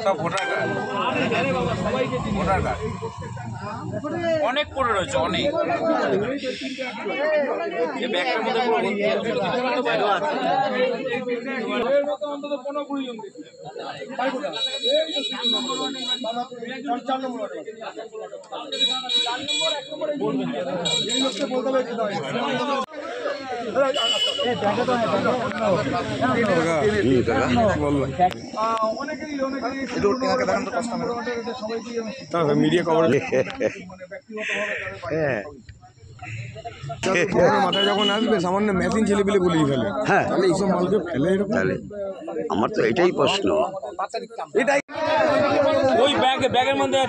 সব voter card, voter card অনেক পড়ে রয়েছে, অনেক। এই ব্যাগটার মধ্যে পুরো ভর্তি আছে। মিডিয়া কভারেজ মাথায় যখন আসবে সামান্য মেশিন ছেলে পেলে বলেই ফেলে। হ্যাঁ, তাহলে এইসব মালকে ফেলে এরকম। তাহলে আমার তো এটাই প্রশ্ন। এটাই ওই ব্যাগের মধ্যে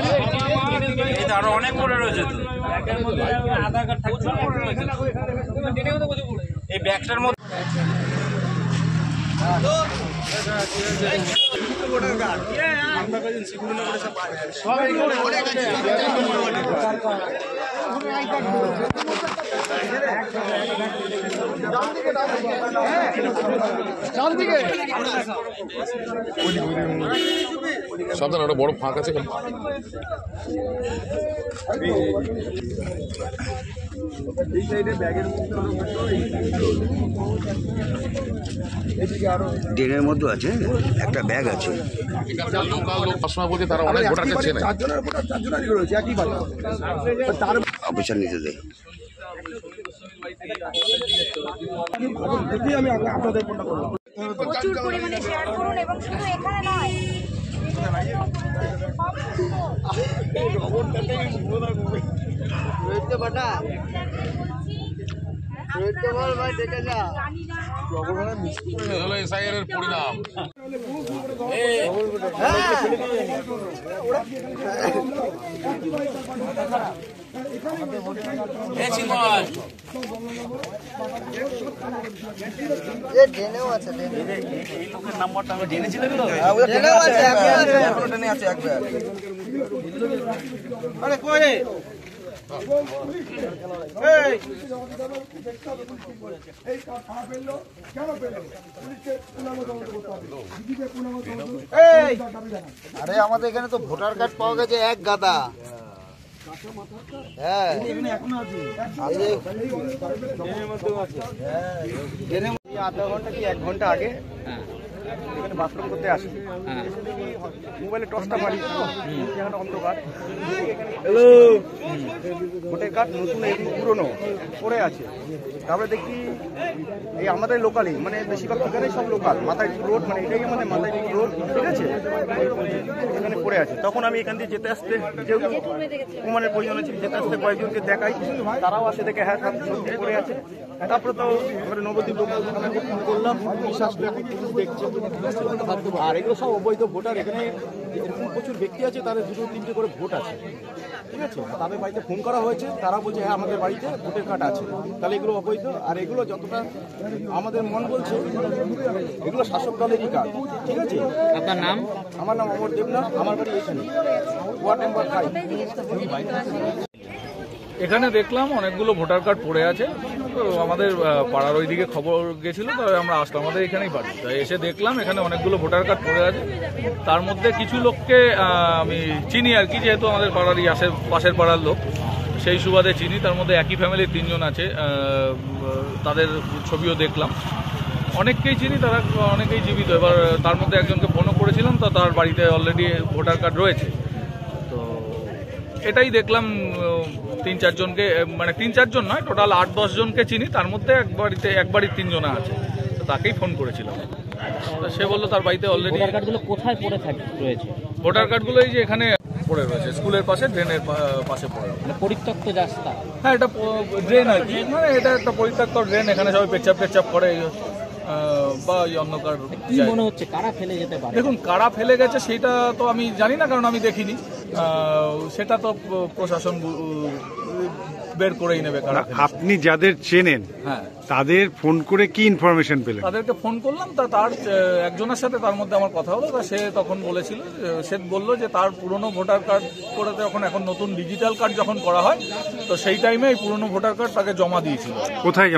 আরো অনেক পড়ে রয়েছে। তো আধার কার্ড থাকছে, এই ব্যাগটার মধ্যে সাবধান, একটা বড় ফাঁক আছে। ড্রেনের মধ্যে আছে একটা ব্যাগ আছে। তারা অনেক ভোটার কাছে অফিসার নিতে দেয়। প্রচুর পরিমাণে শেয়ার করুন এবং শুধু এখানে নয়, এসআইআর এর পরিণাম। নাম্বারটা আমি জেনেছিলাম তো। আরে কই আরে আমাদের এখানে তো ভোটার কার্ড পাওয়া গেছে এক গাদা। হ্যাঁ, আধা ঘন্টা কি 1 ঘন্টা আগে এখানে বাথরুম করতে আসি, মোবাইলে টর্চটা মারি, এখানে অন্ধকার। ভোটার কার্ড নতুন পুরনো পড়ে আছে। তারপরে দেখি এই আমাদের লোকালই, মানে বেশিরভাগ এখানে সব লোকাল, মাথায় রোড, মানে এটাই আমাদের মাথায় রোড, ঠিক আছে, এখানে পড়ে আছে। তখন আমি এখান দিয়ে যেতে আসতে, যেহেতু প্রমাণের প্রয়োজন আছে, যেতে আসতে কয়েকজনকে দেখাই, তারাও আসে দেখে হ্যাঁ সত্যি পড়ে আছে। তারপরে তো এবারে নবদ্বীপ ফোন করলাম, বিশ্বাস দেখছে। আর এগুলো সব অবৈধ ভোটার। এখানে এরকম প্রচুর ব্যক্তি আছে, তাদের 2-3টে করে ভোট আছে, ঠিক আছে। তাদের বাড়িতে ফোন করা হয়েছে, তারা বলছে হ্যাঁ আমাদের বাড়িতে ভোটার কার্ড আছে। তাহলে এগুলো অবৈধ। আর এগুলো যতটা আমাদের মন বলছে এগুলো শাসক দলেরই কাজ, ঠিক আছে। আপনার নাম? আমার নাম অমর দেবনাথ, আমার বাড়ি এখানে, ওয়ার্ড নাম্বার 5। এখানে দেখলাম অনেকগুলো ভোটার কার্ড পড়ে আছে। তো আমাদের পাড়ার ওইদিকে খবর গেছিলো, তবে আমরা আসলাম, আমাদের এখানেই বাড়ি। তাই এসে দেখলাম এখানে অনেকগুলো ভোটার কার্ড পড়ে আছে। তার মধ্যে কিছু লোককে আমি চিনি আর কি, যেহেতু আমাদের পাড়ারই পাশের পাড়ার লোক, সেই সুবাদে চিনি। তার মধ্যে একই ফ্যামিলির 3 জন আছে, তাদের ছবিও দেখলাম। অনেককেই চিনি, তারা অনেকেই জীবিত। এবার তার মধ্যে একজনকে ফোনও করেছিলাম, তো তার বাড়িতে অলরেডি ভোটার কার্ড রয়েছে। তো এটাই দেখলাম, 3-4 জনকে, মানে 3-4 জন নয়, টোটাল 8-10 জনকে চিনি। তার মধ্যে এক বাড়ির 3 জন আছে, তো তাকেই ফোন করেছিলাম। তো সে বললো তার বাড়িতে অলরেডি। ভোটার কার্ডগুলো কোথায় পড়ে রয়েছে? ভোটার কার্ডগুলো এই যে এখানে পড়ে রয়েছে, স্কুলের পাশে, ড্রেনের পাশে পড়ে। মানে পরিত্যক্ত রাস্তা? হ্যাঁ, এটা ড্রেন আর কি, মানে এটা একটা পরিত্যক্ত ড্রেন। এখানে সবাই পেচ্ছাপ করে বা অন্ধকার। কি মনে হচ্ছে কারা ফেলে যেতে পারে? দেখুন, কারা ফেলে গেছে সেটা তো আমি জানি না, কারণ আমি দেখিনি। সেটা তো প্রশাসন বের করেই নেবে। আপনি যাদের চেনেন, হ্যাঁ, তাদের ফোন করে কি ইনফরমেশন পেলেন? তাদেরকে ফোন করলাম, তার একজনের সাথে তার মধ্যে আমার কথা হলো। সে তখন বলেছিল, সে বললো যে তার পুরনো ভোটার কার্ড করে এখন নতুন ডিজিটাল কার্ড যখন করা হয়, তো সেই টাইমে এই পুরনো ভোটার কার্ড তাকে জমা দিয়েছিল। কোথায়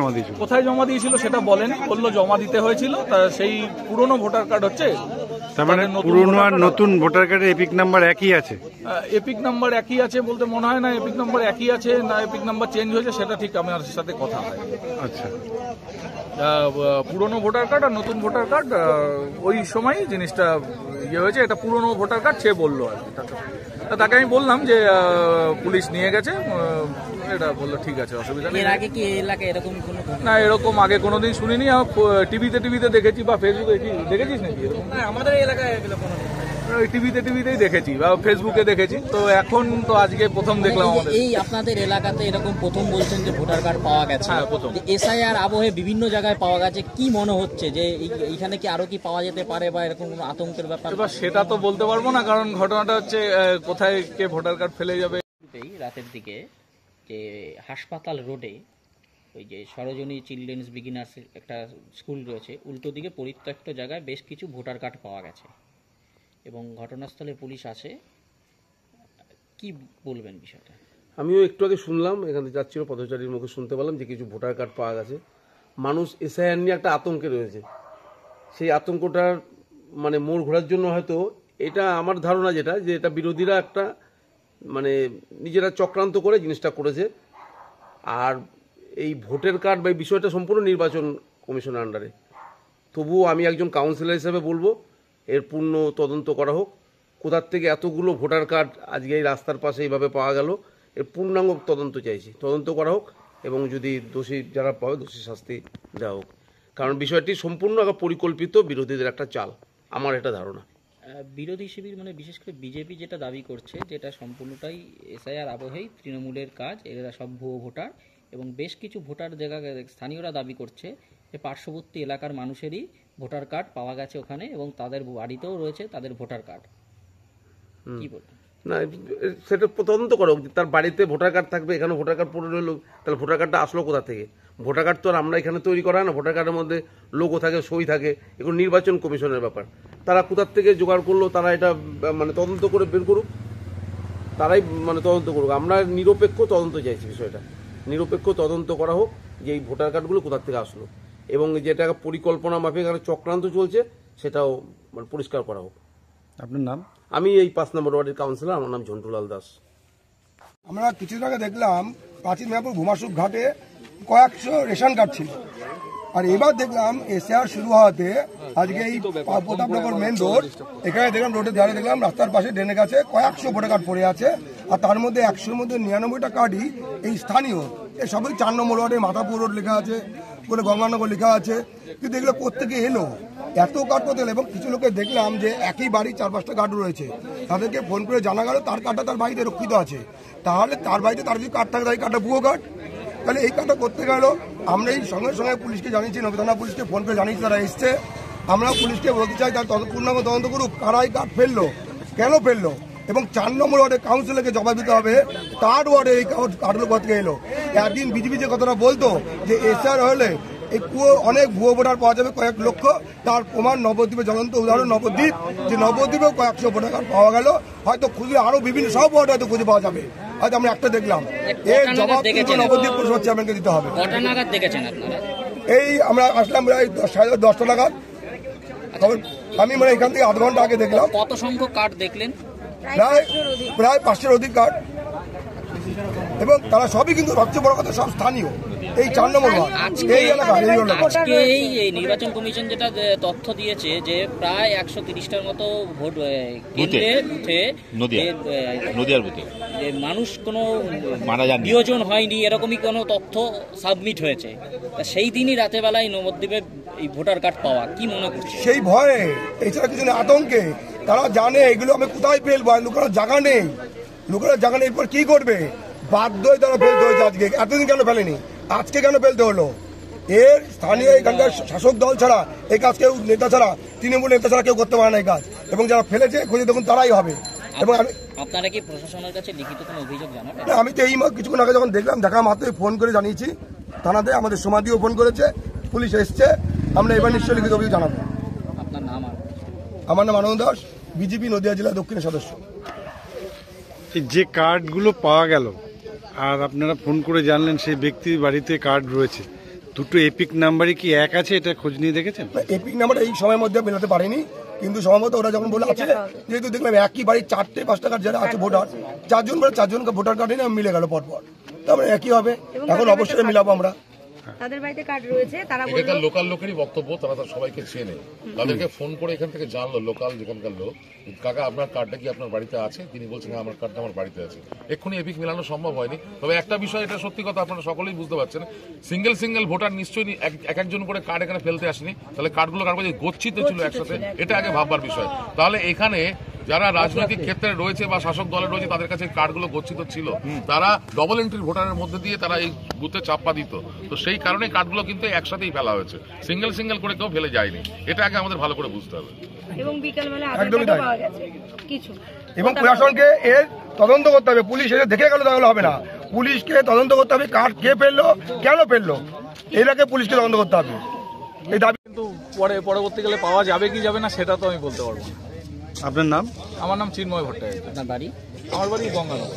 জমা দিয়েছিল সেটা বলেনি, বললো জমা দিতে হয়েছিল। তা সেই পুরনো ভোটার কার্ড হচ্ছে তার মানে তাদের নতুন পুরনো voter আর card নতুন ভোটার কার্ডের এপিক নাম্বার একই আছে? এপিক নাম্বার একই আছে বলতে মনে হয় না, এপিক নাম্বার একই আছে না এপিক নাম্বার চেঞ্জ হয়েছে সেটা ঠিক আমার সাথে কথা হয়। আচ্ছা, পুরনো ভোটার কার্ড আর নতুন ভোটার কার্ড ওই সময় জিনিসটা ইয়ে হয়েছে। এটা পুরনো ভোটার কার্ড সে বললো আর কি। তাকে আমি বললাম যে পুলিশ নিয়ে গেছে, এটা বললো ঠিক আছে, অসুবিধা নেই। এর আগে কি এই এলাকায় এরকম কোনো না, এরকম আগে কোনোদিন শুনিনি। টিভিতে দেখেছি বা ফেসবুকে দেখেছিস নাকি এরকম? আমাদের এলাকায় এগুলো কোনো টিভিতেই দেখেছি বা ফেসবুকে দেখেছি। তো এখন তো আজকে প্রথম দেখলাম আমাদের এই আপনাদের এলাকাতে এরকম প্রথম বলছেন যে ভোটার কার্ড পাওয়া গেছে। হ্যাঁ, প্রথম। এসআইআর আবহে বিভিন্ন জায়গায় পাওয়া গেছে, কি মনে হচ্ছে যে এইখানে কি আরো কি পাওয়া যেতে পারে বা এরকম কোনো আতঙ্কের ব্যাপার? এবার সেটা তো বলতে পারবো না, কারণ ঘটনাটা হচ্ছে কোথায় কে ভোটার কার্ড ফেলে যাবে। রাতের দিকে যে হাসপাতাল রোডে ওই যে সরোজনী চিলড্রেন্স বিগিনার্স একটা স্কুল রয়েছে, উল্টো দিকে পরিত্যক্ত জায়গায় বেশ কিছু ভোটার কার্ড পাওয়া গেছে এবং ঘটনাস্থলে পুলিশ আছে। কি বলবেন বিষয়টা? আমিও একটু আগে শুনলাম, এখানে যাচ্ছিল পথচারীর মুখে শুনতে পেলাম যে কিছু ভোটার কার্ড পাওয়া গেছে। মানুষ এসআইআর নিয়ে একটা আতঙ্কে রয়েছে। সেই আতঙ্কটার মানে মোড় ঘোরার জন্য হয়তো এটা আমার ধারণা যেটা, যে এটা বিরোধীরা একটা মানে নিজেরা চক্রান্ত করে জিনিসটা করেছে। আর এই ভোটার কার্ড বা এই বিষয়টা সম্পূর্ণ নির্বাচন কমিশনের আন্ডারে। তবুও আমি একজন কাউন্সিলর হিসেবে বলবো এর পূর্ণ তদন্ত করা হোক। কোথার থেকে এতগুলো ভোটার কার্ড আজকে এই রাস্তার পাশে এইভাবে পাওয়া গেল, এর পূর্ণাঙ্গ তদন্ত চাইছি। তদন্ত করা হোক এবং যদি দোষী যারা পাবে দোষী শাস্তি দেওয়া হোক, কারণ বিষয়টি সম্পূর্ণ একটা পরিকল্পিত বিরোধীদের একটা চাল, আমার এটা ধারণা। বিরোধী শিবির মানে বিশেষ করে বিজেপি যেটা দাবি করছে, যেটা সম্পূর্ণটাই এসআইআর আবহেই তৃণমূলের কাজ, এরা সব ভুয়ো ভোটার। এবং বেশ কিছু ভোটার জায়গা স্থানীয়রা দাবি করছে যে পার্শ্ববর্তী এলাকার মানুষেরই ভোটার কার্ড পাওয়া গেছে ওখানে এবং তাদের বাড়িতেও রয়েছে তাদের ভোটার কার্ড। কি বলবেন? না, সেটা তদন্ত করো। তার বাড়িতে ভোটার কার্ড থাকবে, এখানে ভোটার কার্ড পড়ে রইল, তাহলে ভোটার কার্ডটা আসলো কোথা থেকে? ভোটার কার্ড তো আর আমরা এখানে তৈরি করা হয় না। ভোটার কার্ডের মধ্যে লোগো থাকে, সই থাকে, এগুলো নির্বাচন কমিশনের ব্যাপার। তারা কোথার থেকে জোগাড় করলো, তারা এটা মানে তদন্ত করে বের করুক, তারাই মানে তদন্ত করুক। আমরা নিরপেক্ষ তদন্ত চাইছি, বিষয়টা নিরপেক্ষ তদন্ত করা হোক যে এই ভোটার কার্ডগুলো কোথার থেকে আসলো এবং যেটা পরিকল্পনা মাফিক এখানে চক্রান্ত চলছে সেটাও মানে পরিষ্কার করা হোক। আপনার নাম? আমি এই 5 নম্বর ওয়ার্ডের কাউন্সিলর, আমার নাম ঝন্টুলাল দাস। আমরা কিছুদিন আগে দেখলাম প্রাচীন মেয়াপুর ভুমাসুক ঘাটে কয়েকশো রেশন কার্ড ছিল, আর এবার দেখলাম এসআইআর শুরু হওয়াতে আজকে এই প্রতাপনগর মেন রোড, এখানে দেখলাম রোডের ধারে দেখলাম রাস্তার পাশে ড্রেনের কাছে কয়েকশো ভোটার কার্ড পড়ে আছে। আর তার মধ্যে 100-র মধ্যে 99টা কার্ডই এই স্থানীয়, এই সবই 4 নম্বর ওয়ার্ডে মাথাপুর রোড লেখা আছে, বলে গঙ্গানগর লেখা আছে, কিন্তু এগুলো প্রত্যেকে এলো এত কার্ড করতে এলো। এবং কিছু লোকে দেখলাম যে একই বাড়ি 4-5টা কার্ড রয়েছে, তাদেরকে ফোন করে জানা গেল তার কার্ডটা তার বাড়িতে রক্ষিত আছে। তাহলে তার বাড়িতে তার যদি কার্ড থাকে তাই কার্ডটা ভুয়ো কার্ড, তাহলে এই কার্ডটা করতে গেল। আমরা এই সঙ্গে সঙ্গে পুলিশকে জানিয়েছি, নবী থানা পুলিশকে ফোন করে জানিয়েছি, তারা এসছে। আমরা পুলিশকে বলতে চাই তার পূর্ণাঙ্গ তদন্ত করুক, কারা এই কার্ড ফেললো, কেন ফেললো, এবং 4 নম্বর ওয়ার্ডে কাউন্সিলরকে জবাব দিতে হবে তার ওয়ার্ডে এই কার্ডগুলো কোথা থেকে এলো। একদিন বিজেপি যে কথাটা বলতো যে এসআর হলে এই অনেক ভুয়ো ভোটার পাওয়া যাবে কয়েক লক্ষ, তার প্রমাণ নবদ্বীপে জ্বলন্ত উদাহরণ নবদ্বীপ, যে নবদ্বীপেও কয়েকশো ভোটার কার্ড পাওয়া গেল। হয়তো খুঁজলে আরো বিভিন্ন সব ওয়ার্ডে হয়তো খুঁজে পাওয়া যাবে, হয়তো আমরা একটা দেখলাম। এর জবাব নবদ্বীপ পুলিশ চেয়ারম্যানকে দিতে হবে। এই আমরা আসলাম প্রায় 10টা নাগাদ, আমি মানে এখান থেকে আধ ঘন্টা আগে দেখলাম। কত সংখ্যক কার্ড দেখলেন? প্রায় 500-র অধিক কার্ড, এবং তারা সবই কিন্তু সবচেয়ে বড় কথা সব স্থানীয়, এই 4 নম্বর ওয়ার্ড এই এলাকা। আজকে এই নির্বাচন কমিশন যেটা তথ্য দিয়েছে যে প্রায় 130টার মতো ভোট কেন্দ্রে বুথে নদিয়ার বুথে যে মানুষ কোনো বিয়োজন হয়নি এরকমই কোনো তথ্য সাবমিট হয়েছে। সেই দিনই রাতে বেলায় নবদ্বীপে এই ভোটার কার্ড পাওয়া, কি মনে করছে? সেই ভয়ে, এছাড়া কিছু আতঙ্কে, তারা জানে এগুলো আমি কোথায় ফেলবো, লোকেরা জায়গা নেই, লোকেরা জায়গা নেই, এরপর কি করবে, বাধ্য হয়ে তারা ফেলতে হয়েছে। আজকে এতদিন কেন ফেলেনি, আজকে কেন ফেলতে হলো? এর স্থানীয় এখানকার শাসক দল ছাড়া এই কাজ কেউ, নেতা ছাড়া, তৃণমূল নেতা ছাড়া কেউ করতে পারে না এই কাজ, এবং যারা ফেলেছে খুঁজে দেখুন তারাই হবে। এবং আপনারা কি প্রশাসনের কাছে লিখিত কোনো অভিযোগ জানাবেন? আমি তো এই কিছুক্ষণ আগে যখন দেখলাম, দেখা মাত্রই ফোন করে জানিয়েছি থানাতে, আমাদের সমাধিও ফোন করেছে, পুলিশ এসছে, আমরা এবার নিশ্চয়ই লিখিত অভিযোগ জানাবো। আপনার নাম? আমার নাম আনন্দ দাস, বিজেপি নদিয়া জেলা দক্ষিণের সদস্য। যে কার্ডগুলো পাওয়া গেল আর আপনারা ফোন করে জানলেন সেই ব্যক্তির বাড়িতে কার্ড রয়েছে, দুটো এপিক নাম্বারই কি এক আছে, এটা খোঁজ নিয়ে দেখেছেন? এপিক নাম্বার এই সময়ের মধ্যে মেলাতে পারেনি, কিন্তু সম্ভবত ওরা যখন বলে আছে, যেহেতু দেখলাম একই বাড়ির 4-5টা কার্ড যারা আছে ভোটার, 4জনকে ভোটার কার্ডে না মিলে গেল পরপর, তারপরে একই হবে। এখন অবশ্যই মিলাবো আমরা। তাদের বাড়িতে কার্ড রয়েছে, তারা এখানকার লোকাল লোকেরই বক্তব্য, তারা তার সবাইকে চেনে, তাদেরকে ফোন করে এখান থেকে জানলো লোকাল যেখানকার লোক, কাকা আপনার কার্ডটা কি আপনার বাড়িতে আছে? তিনি বলছেন হ্যাঁ আমার কার্ডটা আমার বাড়িতে আছে। এক্ষুনি এপিক মেলানো সম্ভব হয়নি, তবে একটা বিষয়, এটা সত্যি কথা, আপনারা সকলেই বুঝতে পারছেন, সিঙ্গেল ভোটার নিশ্চয়ই এক একজন করে কার্ড এখানে ফেলতে আসেনি, তাহলে কার্ডগুলো কারবার গচ্ছিত ছিল একসাথে, এটা আগে ভাববার বিষয়। তাহলে এখানে যারা রাজনৈতিক ক্ষেত্রে রয়েছে বা শাসক দলে রয়েছে তাদের কাছে কার্ডগুলো গচ্ছিত ছিল, তারা ডবল এন্ট্রির ভোটারের মধ্যে দিয়ে তারা এই বুথে চাপ্পা দিত, তো সেই কারণে কার্ডগুলো কিন্তু একসাথেই ফেলা হয়েছে, সিঙ্গেল করে কেউ ফেলে যায়নি, এটা আগে আমাদের ভালো করে বুঝতে হবে। এবং বিকালবেলা আধার কার্ডও পাওয়া গেছে কিছু, এবং প্রশাসনকে এর তদন্ত করতে হবে। পুলিশ এসে দেখে গেল তাহলে হবে না, পুলিশকে তদন্ত করতে হবে, কার্ড কে ফেললো, কেন ফেললো, এটাকে পুলিশকে তদন্ত করতে হবে। এই দাবি কিন্তু পরবর্তীকালে পাওয়া যাবে কি যাবে না সেটা তো আমি বলতে পারবো না। আপনার নাম? আমার নাম চিন্ময় ভট্টাচার্য। আপনার বাড়ি? আমার বাড়ি গঙ্গানগর।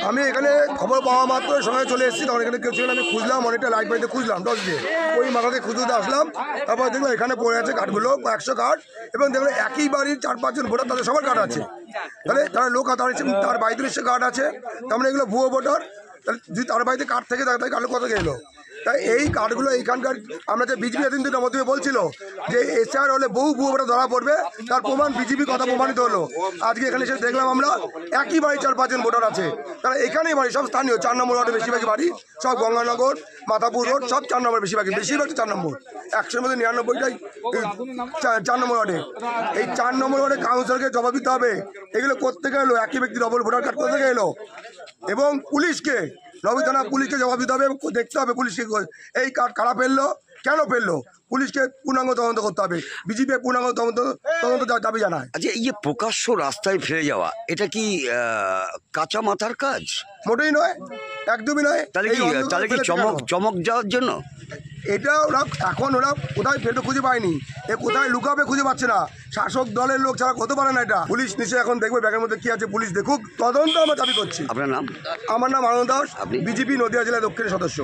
আমি এখানে খবর পাওয়া মাত্র সঙ্গে চলে এসেছি, তখন এখানে কেউ ছিল, আমি খুঁজলাম, অনেকটা লাইট বাড়িতে খুঁজলাম 10 দিয়ে, ওই মাথাতে খুঁজতে আসলাম, তারপর দেখলাম এখানে পড়ে আছে কার্ডগুলো 100 কার্ড, এবং দেখলাম একই বাড়ির 4-5 জন ভোটার, তাদের সবার কার্ড আছে, তাহলে তারা লোক তার বাড়িতে নিশ্চয় কার্ড আছে, তার মানে এগুলো ভুয়ো ভোটার। তাহলে যদি তার বাড়িতে কার্ড থেকে থাকে তাহলে কার্ড কত গেলো? তাই এই কার্ডগুলো এইখানকার, আমরা যে বিজেপি এদিন থেকে মধ্যে বলছিল যে এসআর হলে বহু ভুয়ো ভোটার ধরা পড়বে, তার প্রমাণ বিজেপি কথা প্রমাণিত হলো। আজকে এখানে এসে দেখলাম আমরা একই বাড়ি 4-5 জন ভোটার আছে, তারা এখানেই বাড়ি, সব স্থানীয় 4 নম্বর ওয়ার্ডে বেশিরভাগই বাড়ি, সব গঙ্গানগর, মাথাপুর রোড, সব 4 নম্বর, বেশিরভাগ 4 নম্বর, 100-র মধ্যে 99টাই 4 নম্বর ওয়ার্ডে। এই 4 নম্বর ওয়ার্ডে কাউন্সিলরকে জবাব দিতে হবে, এগুলো করতে গেলো একই ব্যক্তি ডবল ভোটার কার্ড করতে গেলো, এবং পুলিশকে, নবী থানা পুলিশকে জবাব দিতে হবে, দেখতে হবে পুলিশকে এই কার্ড কারা ফেললো, কেন ফেললো, পুলিশকে পূর্ণাঙ্গ তদন্ত করতে হবে, বিজেপি পূর্ণাঙ্গ তদন্ত দাবি জানায়। আচ্ছা, এই যে প্রকাশ্য রাস্তায় ফেলে যাওয়া, এটা কি কাঁচা মাথার কাজ? মোটেই নয়, একদমই নয়। তাহলে কি চমক যাওয়ার জন্য? এটা ওরা এখন কোথায় ফেলতে খুঁজে পায়নি, এ কোথায় লুকাবে খুঁজে পাচ্ছে না, শাসক দলের লোক ছাড়া হতে পারে না এটা। পুলিশ নিশ্চয়ই এখন দেখবে ব্যাগের মধ্যে কি আছে, পুলিশ দেখুক, তদন্ত আমরা দাবি করছি। আপনার নাম? আমার নাম আনন্দ দাস, বিজেপি নদিয়া জেলা দক্ষিণের সদস্য।